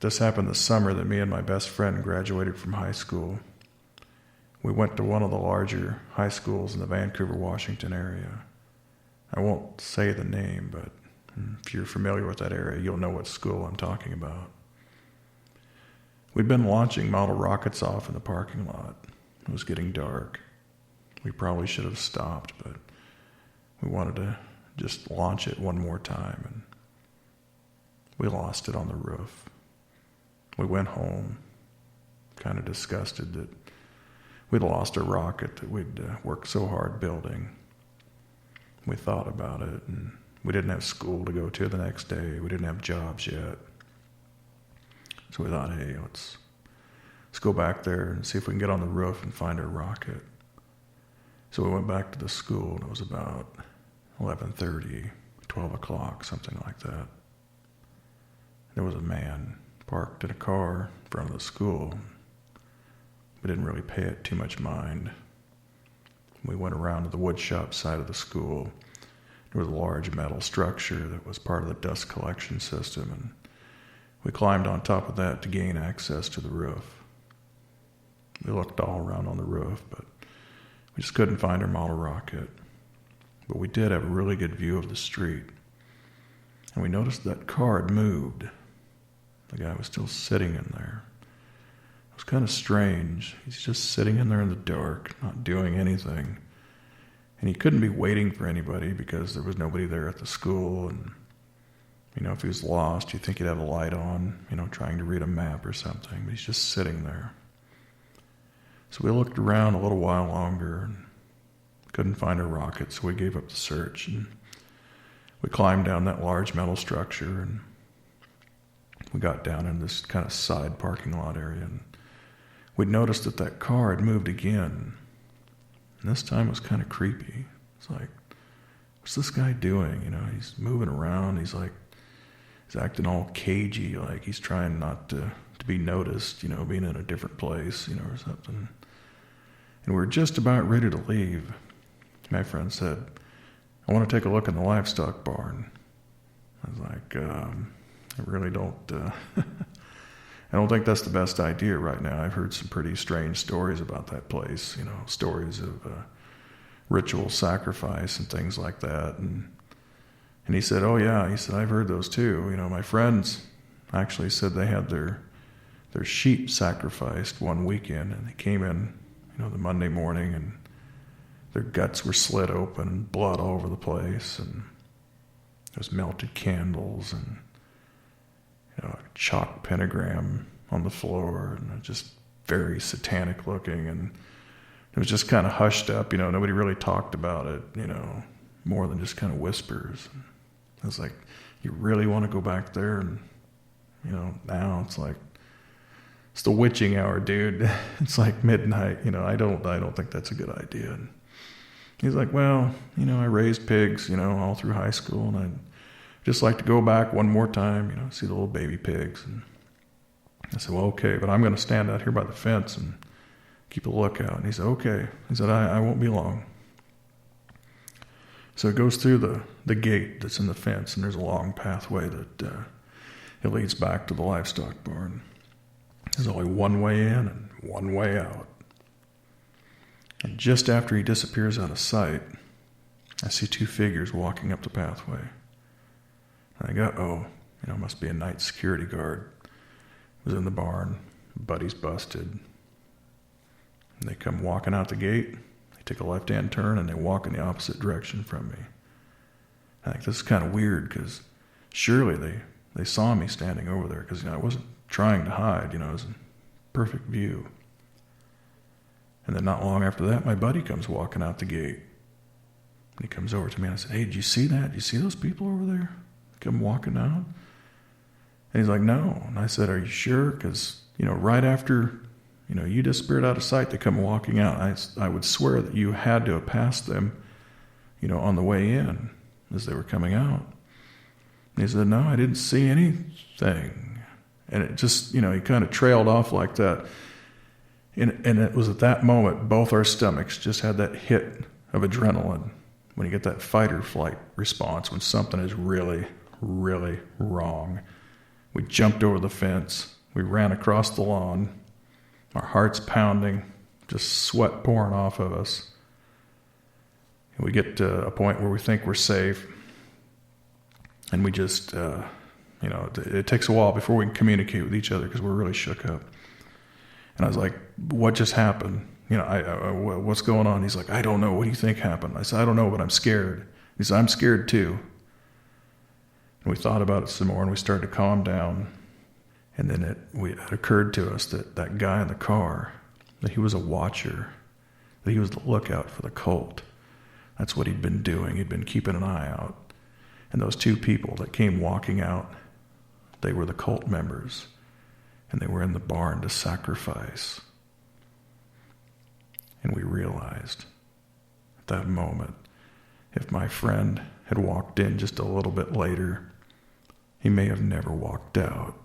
This happened the summer that me and my best friend graduated from high school. We went to one of the larger high schools in the Vancouver, Washington area. I won't say the name, but if you're familiar with that area, you'll know what school I'm talking about. We'd been launching model rockets off in the parking lot. It was getting dark. We probably should have stopped, but we wanted to just launch it one more time, and we lost it on the roof. We went home, kind of disgusted that we'd lost a rocket that we'd worked so hard building. We thought about it, and we didn't have school to go to the next day. We didn't have jobs yet. So we thought, hey, let's go back there and see if we can get on the roof and find our rocket. So we went back to the school, and it was about 11:30, 12 o'clock, something like that. There was a man parked in a car in front of the school. We didn't really pay it too much mind. We went around to the wood shop side of the school. There was a large metal structure that was part of the dust collection system, and we climbed on top of that to gain access to the roof. We looked all around on the roof, but we just couldn't find our model rocket. But we did have a really good view of the street, and we noticed that car had moved. The guy was still sitting in there. It was kind of strange. He's just sitting in there in the dark, not doing anything. And he couldn't be waiting for anybody because there was nobody there at the school. And, if he was lost, you'd think he'd have a light on, trying to read a map or something. But he's just sitting there. So we looked around a little while longer and couldn't find our rocket, so we gave up the search. And we climbed down that large metal structure, and we got down in this kind of side parking lot area, and we'd noticed that car had moved again. And this time it was kind of creepy. It's like, what's this guy doing? He's moving around. He's acting all cagey, like he's trying not to be noticed, being in a different place, or something. And we were just about ready to leave. My friend said, I want to take a look in the livestock barn. I was like, I really don't, I don't think that's the best idea right now. I've heard some pretty strange stories about that place, stories of ritual sacrifice and things like that. And he said, oh yeah, he said, I've heard those too. My friends actually said they had their sheep sacrificed one weekend, and they came in, the Monday morning, and their guts were slit open and blood all over the place, and there's melted candles and a chalk pentagram on the floor, and just very satanic looking, and it was just kind of hushed up, nobody really talked about it, more than just kind of whispers. And I was like, you really want to go back there? And now it's like, it's the witching hour, dude. It's like midnight, I don't think that's a good idea. And he's like, well, I raised pigs, all through high school, and I'd just like to go back one more time, see the little baby pigs. And I said, well, okay, but I'm going to stand out here by the fence and keep a lookout. And he said, okay. He said, I won't be long. So it goes through the gate that's in the fence, and there's a long pathway that it leads back to the livestock barn. There's only one way in and one way out. And just after he disappears out of sight, I see two figures walking up the pathway. And I go, must be a night security guard. Was in the barn. Buddy's busted. And they come walking out the gate. They take a left-hand turn, and they walk in the opposite direction from me. I think this is kind of weird, because surely they saw me standing over there, because I wasn't trying to hide. It was in perfect view. And then not long after that, my buddy comes walking out the gate. And he comes over to me, and I said, hey, did you see that? Did you see those people over there come walking out? And he's like, no. And I said, are you sure? Because, right after, you disappeared out of sight, they come walking out. I would swear that you had to have passed them, on the way in as they were coming out. And he said, no, I didn't see anything. And it just, he kind of trailed off like that. And it was at that moment, both our stomachs just had that hit of adrenaline. When you get that fight or flight response, when something is really, really wrong. We jumped over the fence. We ran across the lawn, our hearts pounding, just sweat pouring off of us. And we get to a point where we think we're safe, and we just, it takes a while before we can communicate with each other because we're really shook up. And I was like, what just happened? What's going on? He's like, I don't know. What do you think happened? I said, I don't know, but I'm scared. He said, I'm scared too. And we thought about it some more, and we started to calm down. And then it occurred to us that guy in the car, that he was a watcher, that he was the lookout for the cult. That's what he'd been doing. He'd been keeping an eye out. And those two people that came walking out, they were the cult members. And they were in the barn to sacrifice. And we realized at that moment, if my friend had walked in just a little bit later, he may have never walked out.